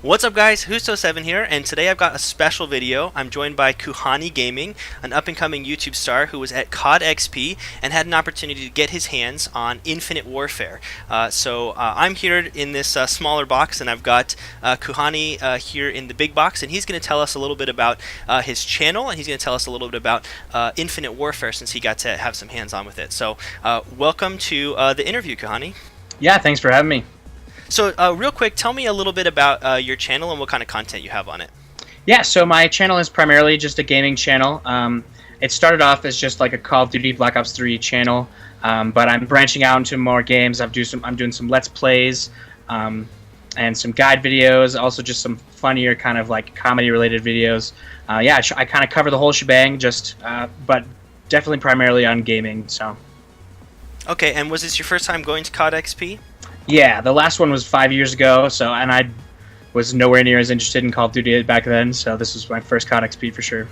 What's up guys, Husto7 here, and today I've got a special video. I'm joined by Kuhani Gaming, an up-and-coming YouTube star who was at COD XP and had an opportunity to get his hands on Infinite Warfare. I'm here in this smaller box, and I've got Kuhani here in the big box, and he's going to tell us a little bit about his channel, and he's going to tell us a little bit about Infinite Warfare since he got to have some hands-on with it. So welcome to the interview, Kuhani. Yeah, thanks for having me. So real quick, tell me a little bit about your channel and what kind of content you have on it. Yeah, so my channel is primarily just a gaming channel. It started off as just like a Call of Duty Black Ops 3 channel, but I'm branching out into more games. I'm doing some Let's Plays and some guide videos, also just some funnier kind of like comedy-related videos. I kind of cover the whole shebang, but definitely primarily on gaming. So. Okay, and was this your first time going to COD XP? Yeah, the last one was 5 years ago, and I was nowhere near as interested in Call of Duty back then, so this was my first COD XP for sure.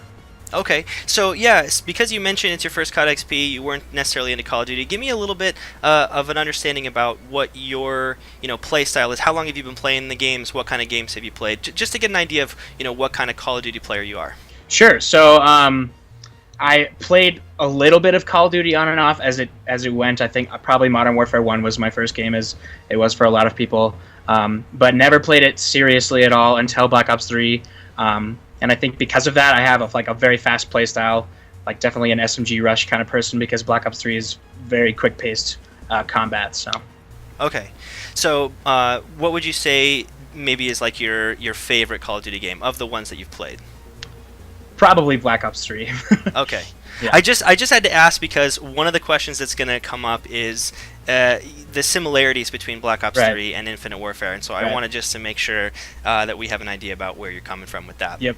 Okay, so yeah, because you mentioned it's your first COD XP, you weren't necessarily into Call of Duty. Give me a little bit of an understanding about what your play style is. How long have you been playing the games? What kind of games have you played? Just to get an idea of what kind of Call of Duty player you are. Sure. So I played a little bit of Call of Duty on and off as it went. I think probably Modern Warfare 1 was my first game, as it was for a lot of people, but never played it seriously at all until Black Ops 3. And I think because of that, I have a very fast play style, like definitely an SMG rush kind of person, because Black Ops 3 is very quick-paced combat. So. Okay. So what would you say maybe is like your favorite Call of Duty game of the ones that you've played? Probably Black Ops 3. Okay. Yeah. I just had to ask because one of the questions that's going to come up is the similarities between Black Ops 3 and Infinite Warfare, and so I wanted just to make sure that we have an idea about where you're coming from with that. Yep.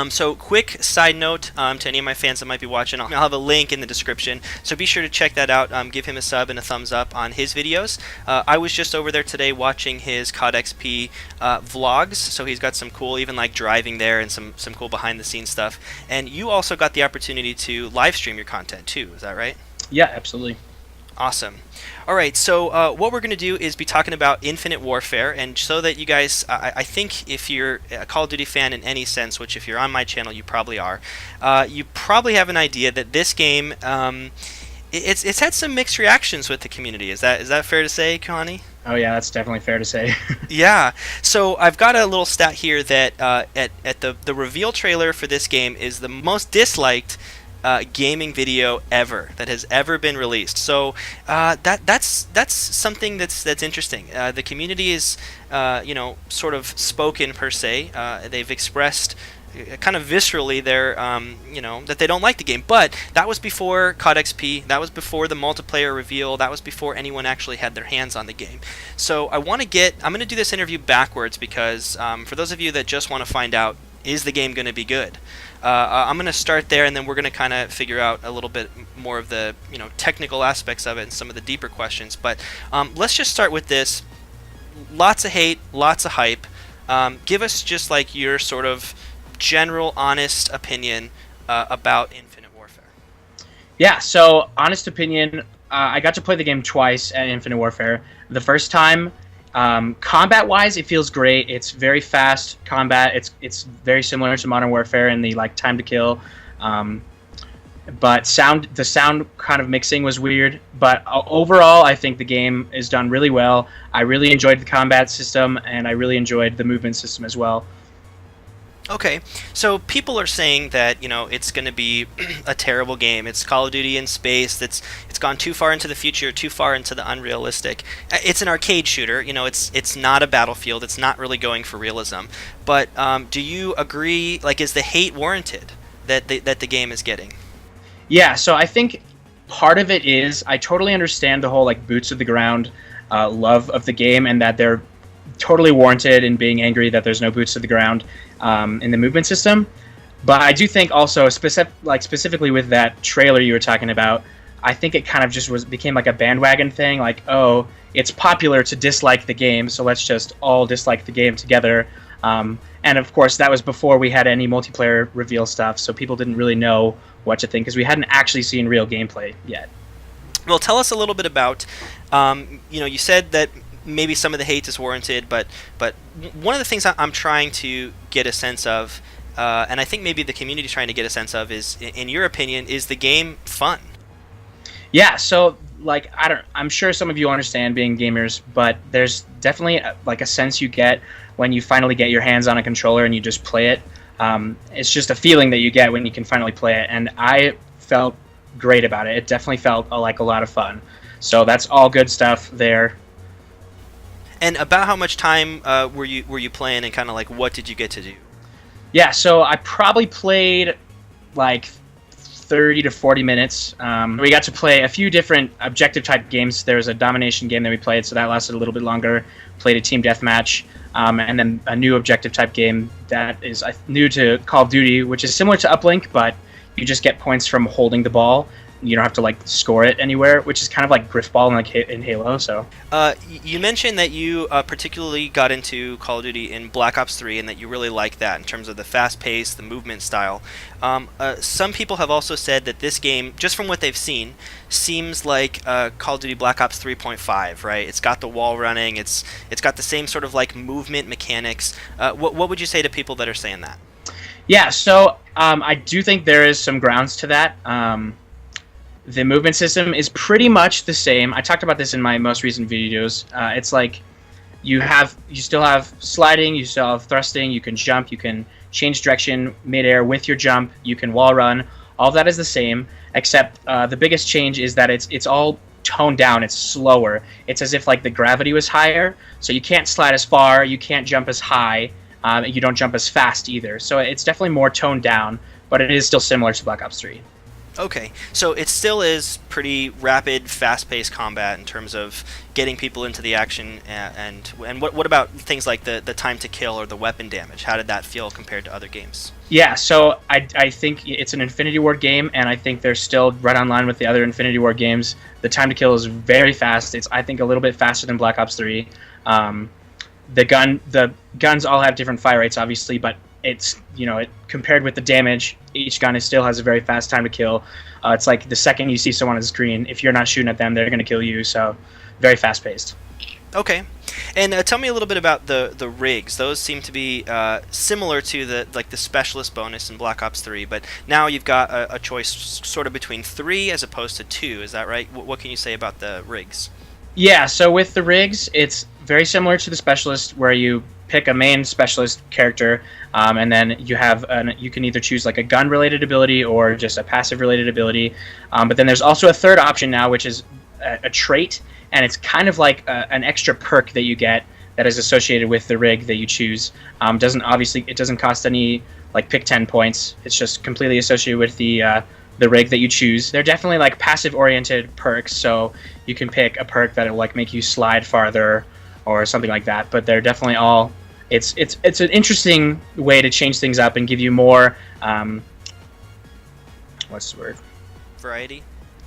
So quick side note to any of my fans that might be watching, I'll have a link in the description, so be sure to check that out. Give him a sub and a thumbs up on his videos. I was just over there today watching his COD XP vlogs, so he's got some cool, even like driving there, and some cool behind the scenes stuff. And you also got the opportunity to live stream your content too, is that right? Yeah, absolutely. Awesome. All right, so what we're going to do is be talking about Infinite Warfare, and so that you guys, I think if you're a Call of Duty fan in any sense, which if you're on my channel you probably are, you probably have an idea that this game, it's had some mixed reactions with the community. Is that fair to say, Kuhani? Oh yeah, that's definitely fair to say. Yeah. So I've got a little stat here that at the reveal trailer for this game is the most disliked gaming video ever that has ever been released. So that's something that's interesting. The community is sort of spoken per se. They've expressed kind of viscerally their that they don't like the game, but that was before COD XP, that was before the multiplayer reveal, that was before anyone actually had their hands on the game. So I'm going to do this interview backwards because for those of you that just want to find out, is the game going to be good? I'm going to start there, and then we're going to kind of figure out a little bit more of the technical aspects of it and some of the deeper questions. But let's just start with this. Lots of hate, lots of hype. Give us just like your sort of general, honest opinion about Infinite Warfare. Yeah, so honest opinion, I got to play the game twice at Infinite Warfare. The first time, combat-wise, it feels great. It's very fast combat. It's very similar to Modern Warfare in the time to kill. But the sound kind of mixing was weird. But overall, I think the game is done really well. I really enjoyed the combat system, and I really enjoyed the movement system as well. Okay, so people are saying that it's going to be a terrible game. It's Call of Duty in space. It's gone too far into the future, too far into the unrealistic. It's an arcade shooter. It's not a Battlefield. It's not really going for realism. But do you agree? Like, is the hate warranted that the game is getting? Yeah. So I think part of it is I totally understand the whole boots to the ground love of the game, and that they're totally warranted in being angry that there's no boots to the ground in the movement system. But I do think also specifically with that trailer you were talking about, I think it kind of just became like a bandwagon thing, like, oh, it's popular to dislike the game, so let's just all dislike the game together. And of course that was before we had any multiplayer reveal stuff, so people didn't really know what to think because we hadn't actually seen real gameplay yet. Well, tell us a little bit about you said that maybe some of the hate is warranted, but one of the things I'm trying to get a sense of, and I think maybe the community trying to get a sense of, is, in your opinion, is the game fun? Yeah, so like I'm sure some of you understand being gamers, but there's definitely like a sense you get when you finally get your hands on a controller and you just play it. It's just a feeling that you get when you can finally play it, and I felt great about it. It definitely felt like a lot of fun. So that's all good stuff there. And about how much time were you playing, and kind of like what did you get to do? Yeah, so I probably played like 30 to 40 minutes. We got to play a few different objective type games. There was a domination game that we played, so that lasted a little bit longer. Played a team deathmatch, and then a new objective type game that is new to Call of Duty, which is similar to Uplink, but you just get points from holding the ball. You don't have to like score it anywhere, which is kind of like Griffball in Halo. So you mentioned that you particularly got into Call of Duty in Black Ops 3, and that you really like that in terms of the fast pace, the movement style. Some people have also said that this game, just from what they've seen, seems like Call of Duty Black Ops 3.5, right? It's got the wall running, it's got the same sort of like movement mechanics. What would you say to people that are saying that? Yeah, so I do think there is some grounds to that. The movement system is pretty much the same. I talked about this in my most recent videos. It's like you still have sliding, you still have thrusting, you can jump, you can change direction midair with your jump, you can wall run. All of that is the same, except the biggest change is that it's all toned down. It's slower. It's as if like the gravity was higher, so you can't slide as far, you can't jump as high, you don't jump as fast either. So it's definitely more toned down, but it is still similar to Black Ops 3. Okay, so it still is pretty rapid, fast-paced combat in terms of getting people into the action, and what about things like the time to kill or the weapon damage? How did that feel compared to other games? Yeah, so I think it's an Infinity Ward game, and I think they're still right on line with the other Infinity Ward games. The time to kill is very fast. It's, I think, a little bit faster than Black Ops 3. The guns all have different fire rates, obviously, but it's, compared with the damage, each gun still has a very fast time to kill. It's like the second you see someone on the screen, if you're not shooting at them, they're going to kill you. So very fast paced. Okay, and tell me a little bit about the rigs. Those seem to be similar to the specialist bonus in Black Ops 3, but now you've got a choice sort of between 3 as opposed to 2. Is that right? What can you say about the rigs? Yeah, so with the rigs, it's very similar to the specialist, where you pick a main specialist character, and then you can either choose like a gun related ability or just a passive related ability. But then there's also a third option now, which is a trait, and it's kind of like an extra perk that you get that is associated with the rig that you choose. It doesn't cost any like pick 10 points. It's just completely associated with the rig that you choose. They're definitely like passive oriented perks, so you can pick a perk that will like make you slide farther or something like that. But they're definitely all it's an interesting way to change things up and give you more what's the word? Variety?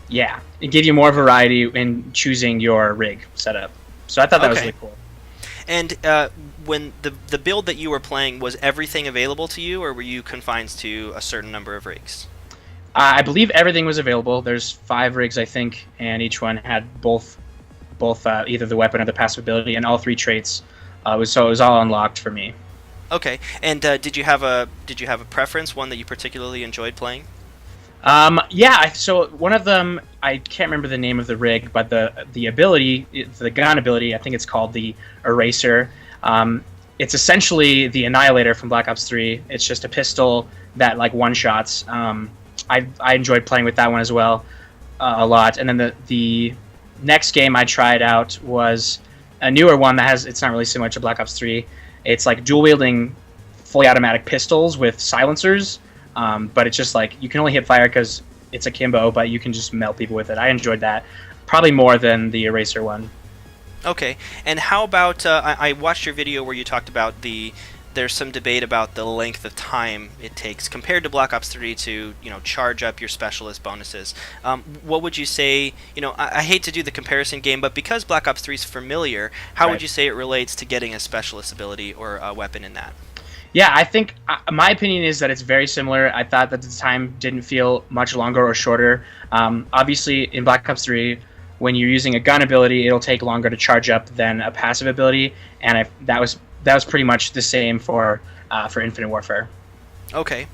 Yeah, it gives you more variety in choosing your rig setup. So I thought that was really cool. And when the build that you were playing, was everything available to you, or were you confined to a certain number of rigs? I believe everything was available. There's 5 rigs, I think, and each one had both either the weapon or the passive ability, and all 3 traits. So it was all unlocked for me. Okay, and did you have a preference, one that you particularly enjoyed playing? Yeah. So one of them, I can't remember the name of the rig, but the ability, the gun ability, I think it's called the Eraser. It's essentially the Annihilator from Black Ops 3. It's just a pistol that like one shots. I enjoyed playing with that one as well a lot. And then the next game I tried out was a newer one that it's not really similar to Black Ops 3. It's like dual wielding fully automatic pistols with silencers, but it's just like you can only hit fire because it's akimbo, but you can just melt people with it. I enjoyed that probably more than the Eraser one. Okay, and how about I watched your video where you talked about there's some debate about the length of time it takes compared to Black Ops 3 to charge up your specialist bonuses. What would you say? I hate to do the comparison game, but because Black Ops 3 is familiar, how would you say it relates to getting a specialist ability or a weapon in that? Yeah, I think my opinion is that it's very similar. I thought that the time didn't feel much longer or shorter. Obviously, in Black Ops 3, when you're using a gun ability, it'll take longer to charge up than a passive ability, and that was pretty much the same for Infinite Warfare. Okay.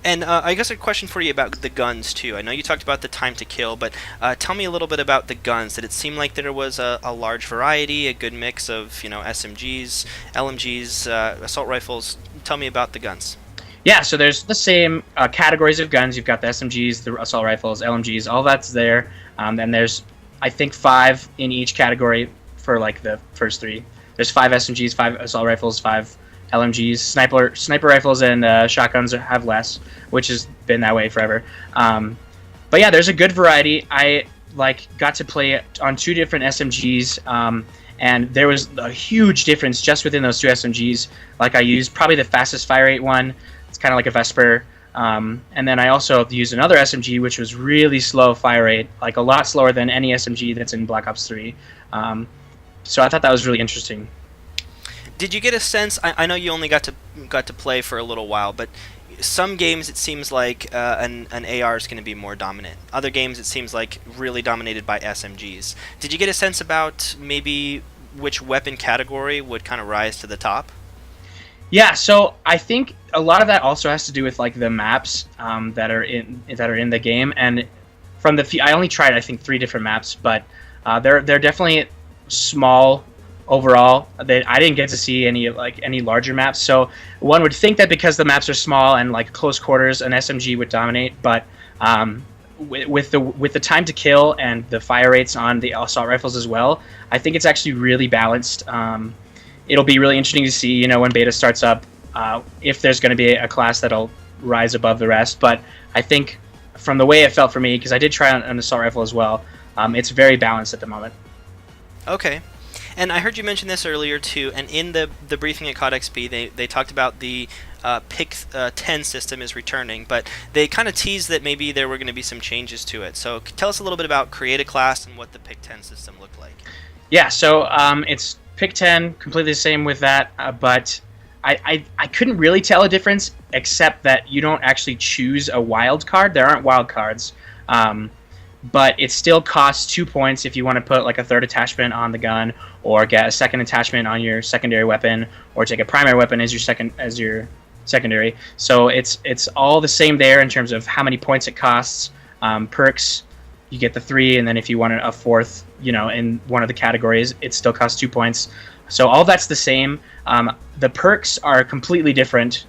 And I guess a question for you about the guns too. I know you talked about the time to kill, but tell me a little bit about the guns. Did it seem like there was a large variety, a good mix of SMGs, LMGs, assault rifles? Tell me about the guns. Yeah, so there's the same categories of guns. You've got the SMGs, the assault rifles, LMGs, all that's there. And there's, I think, 5 in each category for like the first 3. There's 5 SMGs, 5 assault rifles, 5 LMGs. Sniper rifles and shotguns have less, which has been that way forever. But yeah, there's a good variety. I got to play on 2 different SMGs. And there was a huge difference just within those 2 SMGs. Like I used probably the fastest fire rate one. It's kind of like a Vesper. And then I also used another SMG, which was really slow fire rate, like a lot slower than any SMG that's in Black Ops 3. So I thought that was really interesting. Did you get a sense? I know you only got to play for a little while, but some games it seems like an AR is going to be more dominant. Other games it seems like really dominated by SMGs. Did you get a sense about maybe which weapon category would kind of rise to the top? Yeah, so I think a lot of that also has to do with like the maps that are in the game, and from I only tried I think 3 different maps, but they're definitely small overall. I didn't get to see any larger maps, so one would think that because the maps are small and like close quarters, an SMG would dominate, but with the time to kill and the fire rates on the assault rifles as well, I think it's actually really balanced. It'll be really interesting to see, when beta starts up, if there's going to be a class that'll rise above the rest. But I think from the way it felt for me, because I did try an assault rifle as well, it's very balanced at the moment. Okay. And I heard you mention this earlier too, and in the briefing at COD XP, they talked about the Pick 10 system is returning, but they kind of teased that maybe there were going to be some changes to it. So tell us a little bit about Create a Class and what the Pick 10 system looked like. Yeah, so it's Pick 10, completely the same with that, but I couldn't really tell a difference, except that you don't actually choose a wild card. There aren't wild cards, but it still costs 2 points if you want to put like a 3rd attachment on the gun, or get a 2nd attachment on your secondary weapon, or take a primary weapon as your secondary. So it's all the same there in terms of how many points it costs. Perks, you get the 3, and then if you want a 4th, in one of the categories, it still costs 2 points. So all that's the same. The perks are completely different.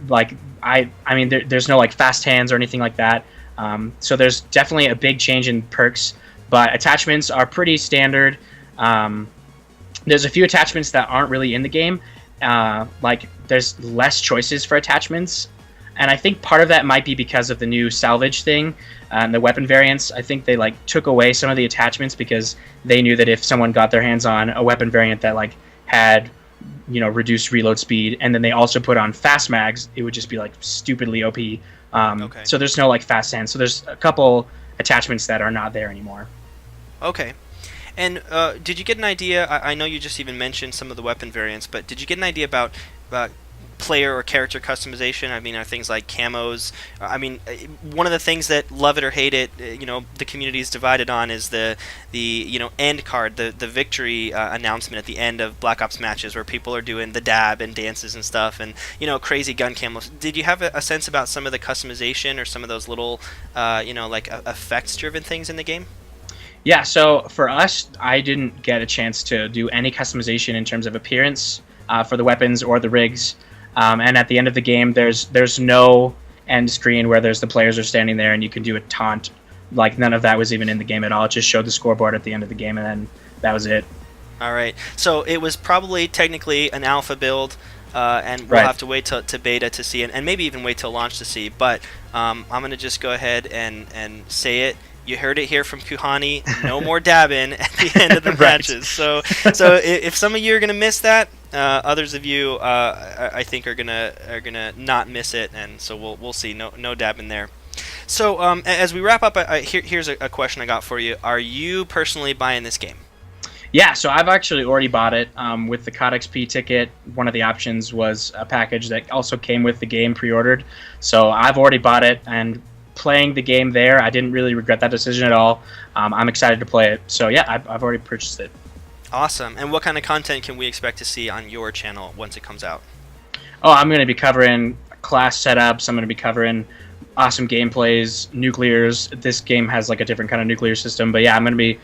Like I mean, there's no like fast hands or anything like that. So there's definitely a big change in perks, but attachments are pretty standard. There's a few attachments that aren't really in the game. Like there's less choices for attachments. And I think part of that might be because of the new salvage thing and the weapon variants. I think they took away some of the attachments because they knew that if someone got their hands on a weapon variant that had reduced reload speed, and then they also put on fast mags, it would just be stupidly OP. Okay. So there's no fast hands. So there's a couple attachments that are not there anymore. Okay. And did you get an idea? I know you just even mentioned some of the weapon variants, but did you get an idea about player or character customization? I mean, are things like camos? I mean, one of the things that, love it or hate it, the community is divided on is the end card, the victory announcement at the end of Black Ops matches, where people are doing the dab and dances and stuff, and crazy gun camos. Did you have a sense about some of the customization or some of those little effects-driven things in the game? Yeah, so for us, I didn't get a chance to do any customization in terms of appearance for the weapons or the rigs. And at the end of the game, there's no end screen where the players are standing there and you can do a taunt. None of that was even in the game at all. It just showed the scoreboard at the end of the game, and then that was it. All right. So it was probably technically an alpha build, and we'll have to wait to beta to see, and maybe even wait till launch to see. But I'm going to just go ahead and say it. You heard it here from Kuhani. No more dabbing at the end of the matches. So if some of you are gonna miss that, others of you, I think, are gonna not miss it, and so we'll see. No dabbing there. So as we wrap up, here's a question I got for you. Are you personally buying this game? Yeah, so I've actually already bought it with the COD XP ticket. One of the options was a package that also came with the game pre-ordered. So I've already bought it, and playing the game there, I didn't really regret that decision at all. I'm excited to play it. So yeah, I've already purchased it. Awesome. And what kind of content can we expect to see on your channel once it comes out? Oh, I'm going to be covering class setups. I'm going to be covering awesome gameplays, nuclears. This game has like a different kind of nuclear system, but yeah, I'm going to be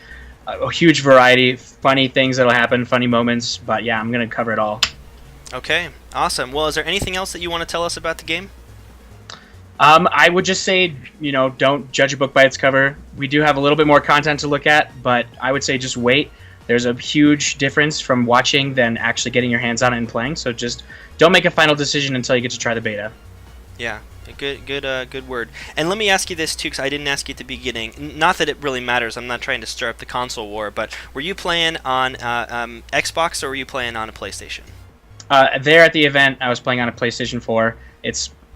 a huge variety, funny things that'll happen, funny moments. But yeah, I'm going to cover it all. Okay, awesome. Well, is there anything else that you want to tell us about the game? I would just say, don't judge a book by its cover. We do have a little bit more content to look at, but I would say just wait. There's a huge difference from watching than actually getting your hands on it and playing. So just don't make a final decision until you get to try the beta. Yeah, good word. And let me ask you this too, because I didn't ask you at the beginning. Not that it really matters. I'm not trying to stir up the console war, but were you playing on Xbox or were you playing on a PlayStation? There at the event, I was playing on a PlayStation 4.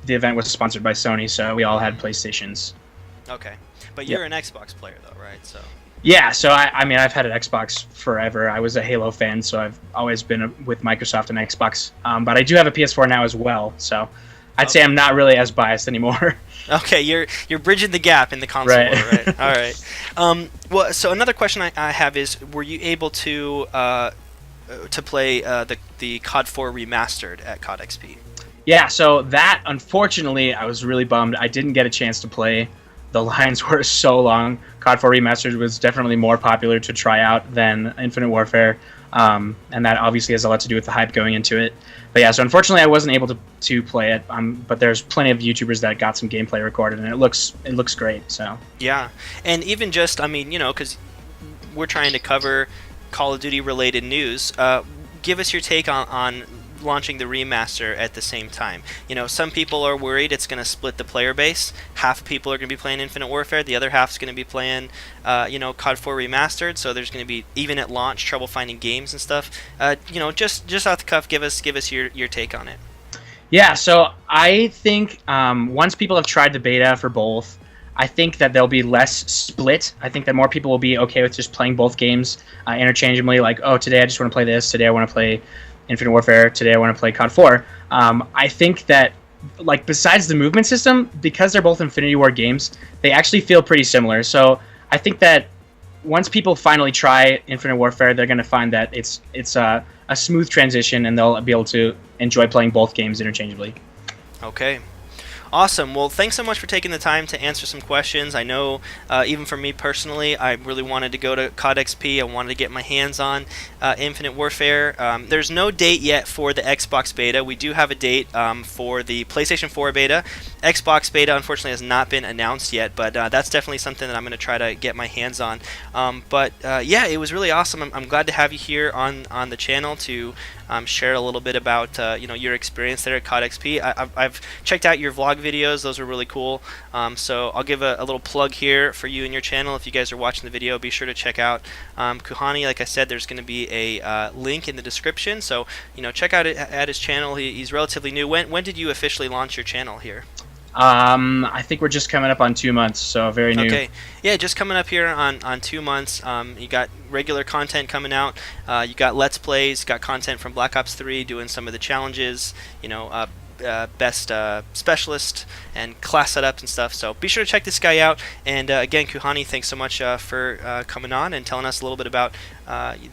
The event was sponsored by Sony, so we all had PlayStations. Okay, but you're an Xbox player though, right? So. Yeah, so I mean, I've had an Xbox forever. I was a Halo fan, so I've always been with Microsoft and Xbox. But I do have a PS4 now as well, so I'd say I'm not really as biased anymore. Okay, you're bridging the gap in the console war, right? All right. Well, so another question I have is, were you able to play the COD 4 remastered at COD XP? Yeah, so that, unfortunately, I was really bummed. I didn't get a chance to play. The lines were so long. COD 4 Remastered was definitely more popular to try out than Infinite Warfare, and that obviously has a lot to do with the hype going into it. But yeah, so unfortunately I wasn't able to play it, but there's plenty of YouTubers that got some gameplay recorded, and it looks great. So yeah, and even just, I mean, because we're trying to cover Call of Duty related news, give us your take on launching the remaster at the same time. Some people are worried it's going to split the player base. Half of people are going to be playing Infinite Warfare, the other half is going to be playing COD 4 remastered, so there's going to be, even at launch, trouble finding games and stuff. Just off the cuff, give us your take on it. Yeah, so I think once people have tried the beta for both, I think that there'll be less split. I think that more people will be okay with just playing both games interchangeably, like, oh, today I just want to play this, today I want to play Infinite Warfare, today I want to play COD 4. I think that, like, besides the movement system, because they're both Infinity War games, they actually feel pretty similar. So I think that once people finally try Infinite Warfare, they're going to find that it's a smooth transition, and they'll be able to enjoy playing both games interchangeably. Okay. Awesome. Well, thanks so much for taking the time to answer some questions. I know, even for me personally, I really wanted to go to COD XP. I wanted to get my hands on Infinite Warfare. There's no date yet for the Xbox beta. We do have a date for the PlayStation 4 beta. Xbox beta, unfortunately, has not been announced yet, but that's definitely something that I'm going to try to get my hands on. Yeah, it was really awesome. I'm glad to have you here on the channel to share a little bit about your experience there at COD XP. I've checked out your vlog videos; those are really cool. So I'll give a little plug here for you and your channel. If you guys are watching the video, be sure to check out Kuhani. Like I said, there's going to be a link in the description. So check out at his channel. He's relatively new. When did you officially launch your channel here? I think we're just coming up on 2 months, so very new. Okay, yeah, just coming up here on 2 months. You got regular content coming out. You got Let's Plays, got content from Black Ops 3, doing some of the challenges, best specialist and class setups and stuff. So be sure to check this guy out. And again, Kuhani, thanks so much for coming on and telling us a little bit about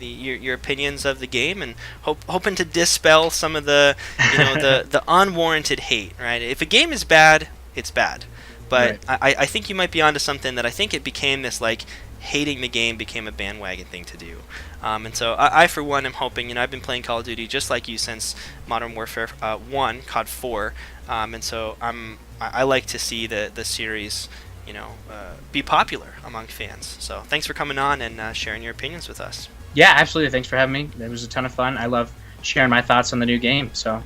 your opinions of the game, and hoping to dispel some of the the unwarranted hate. Right? If a game is bad, it's bad. But right. I think you might be onto something. That I think it became this, like, hating the game became a bandwagon thing to do. And so I for one, am hoping, I've been playing Call of Duty just like you since Modern Warfare 1, COD 4, and so I like to see the series, be popular among fans. So thanks for coming on and sharing your opinions with us. Yeah, absolutely. Thanks for having me. It was a ton of fun. I love sharing my thoughts on the new game. So.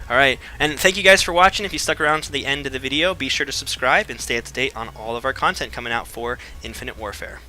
All right, and thank you guys for watching. If you stuck around to the end of the video, be sure to subscribe and stay up to date on all of our content coming out for Infinite Warfare.